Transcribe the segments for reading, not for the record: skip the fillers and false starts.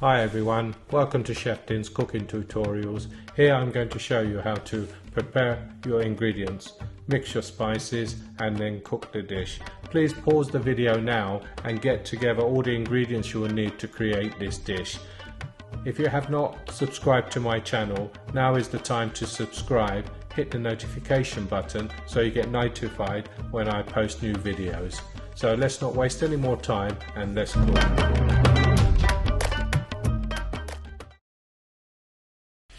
Hi everyone, welcome to Chef Din's cooking tutorials. Here I'm going to show you how to prepare your ingredients, mix your spices and then cook the dish. Please pause the video now and get together all the ingredients you will need to create this dish. If you have not subscribed to my channel, now is the time to subscribe. Hit the notification button so you get notified when I post new videos. So let's not waste any more time and let's cook.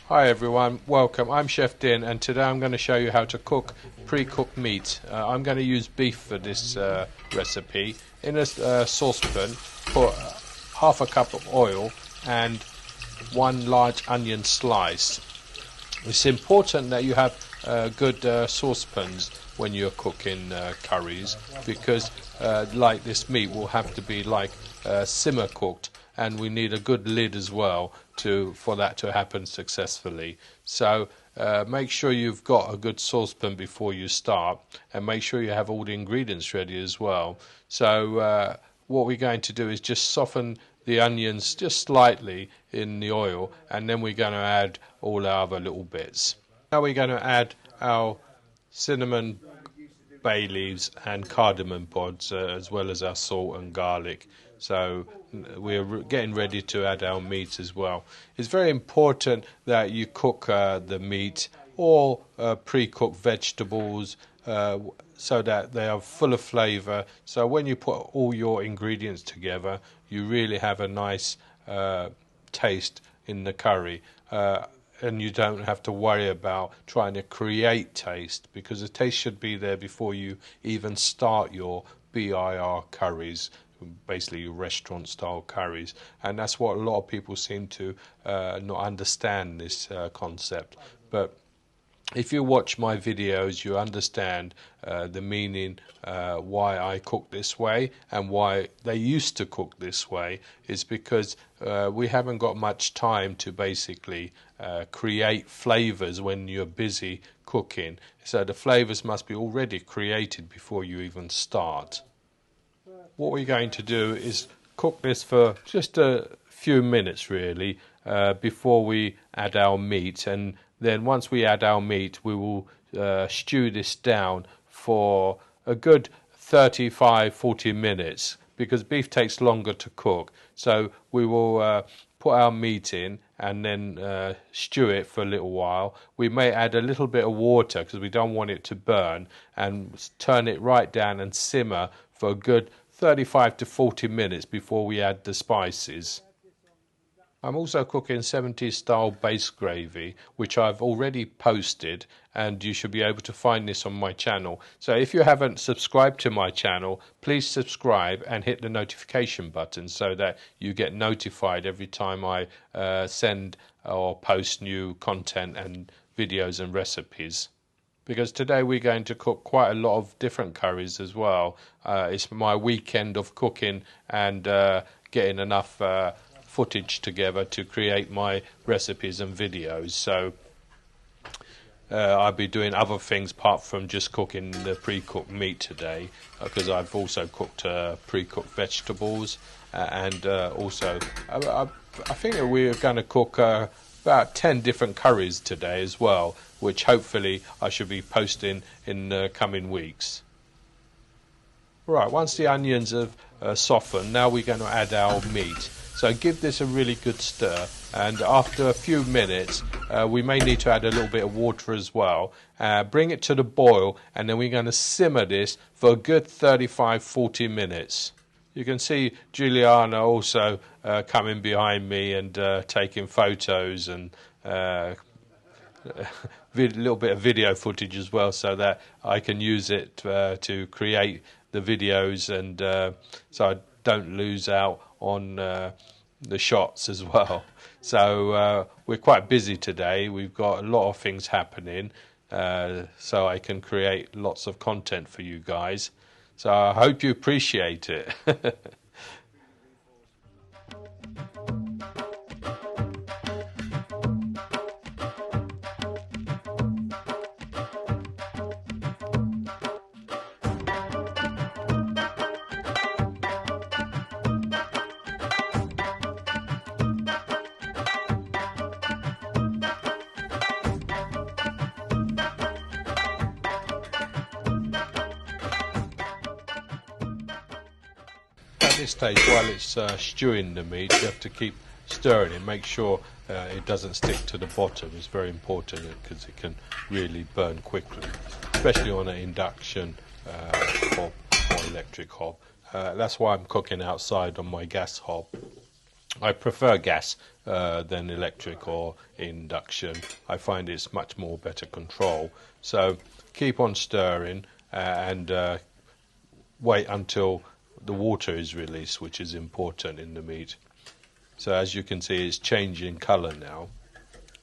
Hi everyone, welcome. I'm Chef Din and today I'm going to show you how to cook pre-cooked meat. I'm going to use beef for this recipe. In a saucepan, put half a cup of oil and one large onion sliced. It's important that you have good saucepans when you're cooking curries, because like this meat will have to be like simmer cooked, and we need a good lid as well for that to happen successfully. So make sure you've got a good saucepan before you start, and make sure you have all the ingredients ready as well. So what we're going to do is just soften the onions just slightly in the oil, and then we're going to add all our other little bits. Now we're going to add our cinnamon, bay leaves and cardamom pods, as well as our salt and garlic. So we're getting ready to add our meat as well. It's very important that you cook the meat or pre-cooked vegetables so that they are full of flavour. So when you put all your ingredients together, you really have a nice taste in the curry. And you don't have to worry about trying to create taste, because the taste should be there before you even start your BIR curries, basically your restaurant style curries. And that's what a lot of people seem to not understand, this concept. But if you watch my videos, you understand the meaning, why I cook this way and why they used to cook this way. Is because we haven't got much time to basically create flavors when you're busy cooking. So the flavors must be already created before you even start. What we're going to do is cook this for just a few minutes really, before we add our meat. And then once we add our meat, we will stew this down for a good 35-40 minutes, because beef takes longer to cook. So we will put our meat in and then stew it for a little while. We may add a little bit of water because we don't want it to burn, and turn it right down and simmer for a good 35 to 40 minutes before we add the spices. I'm also cooking 70s style base gravy, which I've already posted, and you should be able to find this on my channel. So if you haven't subscribed to my channel, please subscribe and hit the notification button so that you get notified every time I send or post new content and videos and recipes. Because today we're going to cook quite a lot of different curries as well. It's my weekend of cooking and getting enough footage together to create my recipes and videos. So I'll be doing other things apart from just cooking the pre-cooked meat today, because I've also cooked pre-cooked vegetables, and also I think that we're going to cook about 10 different curries today as well, which hopefully I should be posting in the coming weeks. Right, once the onions have softened, now we're going to add our meat. So give this a really good stir, and after a few minutes we may need to add a little bit of water as well. Bring it to the boil, and then we're going to simmer this for a good 35-40 minutes. You can see Juliana also coming behind me and taking photos and a little bit of video footage as well, so that I can use it to create the videos, and so I don't lose out on the shots as well. So we're quite busy today. We've got a lot of things happening, so I can create lots of content for you guys. So I hope you appreciate it. at this stage, while it's stewing the meat, you have to keep stirring it. Make sure it doesn't stick to the bottom. It's very important because it can really burn quickly, especially on an induction hob or electric hob. That's why I'm cooking outside on my gas hob. I prefer gas than electric or induction. I find it's much more better control. So keep on stirring and wait until the water is released, which is important in the meat. So as you can see, it's changing colour now,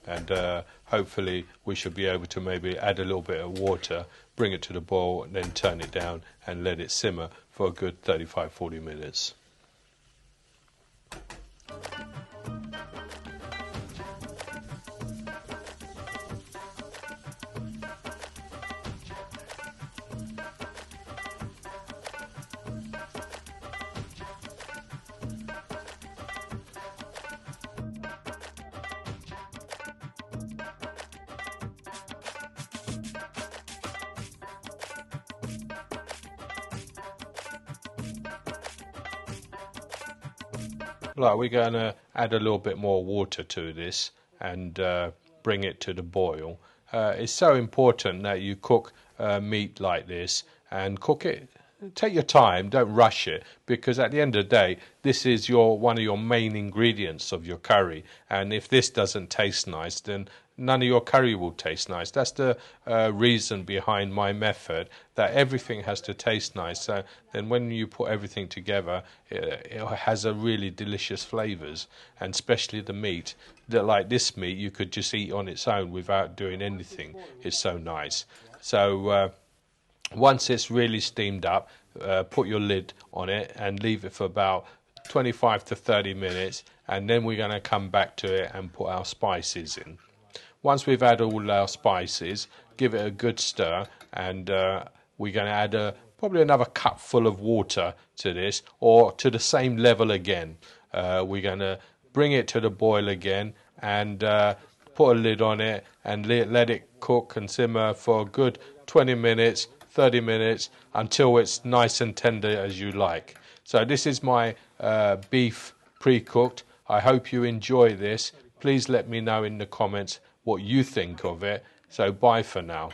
and hopefully we should be able to maybe add a little bit of water, bring it to the boil, and then turn it down and let it simmer for a good 35-40 minutes. Right, we're going to add a little bit more water to this and bring it to the boil. It's so important that you cook meat like this and cook it. Take your time, don't rush it, because at the end of the day, this is one of your main ingredients of your curry. And if this doesn't taste nice, then none of your curry will taste nice. That's the reason behind my method, that everything has to taste nice. So then when you put everything together, it has a really delicious flavours, and especially the meat. Like this meat, you could just eat on its own without doing anything. It's so nice. So once it's really steamed up, put your lid on it and leave it for about 25 to 30 minutes, and then we're going to come back to it and put our spices in. Once we've added all our spices, give it a good stir, and we're going to add probably another cupful of water to this, or to the same level again. We're going to bring it to the boil again and put a lid on it and let it cook and simmer for a good 20 minutes, 30 minutes, until it's nice and tender as you like. So this is my beef pre-cooked. I hope you enjoy this. Please let me know in the comments what you think of it. So bye for now.